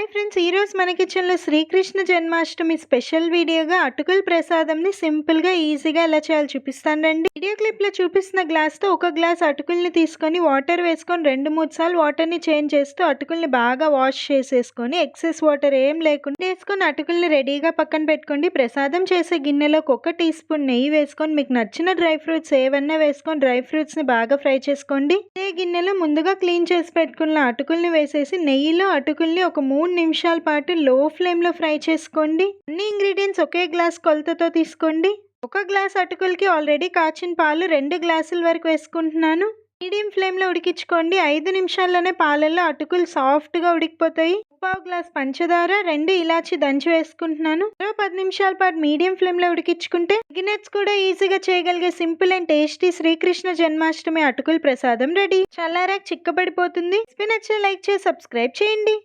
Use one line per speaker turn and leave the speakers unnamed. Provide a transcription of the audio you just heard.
Hi friends, ఈరోజు మన కిచెన్లో శ్రీకృష్ణ జన్మాష్టమి స్పెషల్ వీడియోగా అటుకుల ప్రసాదంని సింపుల్గా ఈజీగా ఎలా చేయాలో చూపిస్తాను రండి. వీడియో క్లిప్లో చూపిస్తున్న గ్లాస్తో ఒక గ్లాస్ అటుకుల్ని తీసుకొని వాటర్ వేసుకొని 2-3 సార్లు వాటర్ని చేంజ్ చేస్తూ అటుకుల్ని బాగా వాష్ చేసేసుకొని ఎక్సెస్ వాటర్ ఏం లేకుండా వేసుకొని అటుకుల్ని రెడీగా పక్కన పెట్టుకోండి. ప్రసాదం చేసే గిన్నెలోకి 1 టీ స్పూన్ నెయ్యి వేసుకొని మీకు నచ్చిన డ్రై ఫ్రూట్స్ ఏవన్నా వేసుకొని డ్రై ఫ్రూట్స్ని బాగా ఫ్రై చేసుకోండి. అదే గిన్నెలో ముందుగా క్లీన్ చేసి పెట్టుకున్న అటుకుల్ని వేసేసి నెయ్యిలో అటుకుల్ని ఒక 3 నిమిషాల పాటు లో ఫ్లేమ్లో ఫ్రై చేసుకోండి. అన్ని ఇంగ్రీడియంట్స్ ఒకే గ్లాస్ కొలతతో తీసుకోండి. ఒక గ్లాస్ అటుకులకి ఆల్రెడీ కాచిన పాలు 2 గ్లాసుల వరకు వేసుకుంటున్నాను. మీడియం ఫ్లేమ్లో ఉడికించుకోండి. 5 నిమిషాల్లోనే పాలల్లో అటుకులు సాఫ్ట్గా ఉడికిపోతాయి. 1/4 గ్లాస్ పంచదార, 2 ఇలాచి దంచి వేసుకుంటున్నాను. 10 నిమిషాల పాటు మీడియం ఫ్లేమ్లో ఉడికించుకుంటే బిగినర్స్ కూడా ఈజీగా చేయగలిగే simple and tasty Srikrishna Janmashtami అటుకుల ప్రసాదం రెడీ. చల్లారాక చిక్కబడిపోతుంది. నచ్చితే లైక్ చేసి సబ్స్క్రైబ్ చేయండి.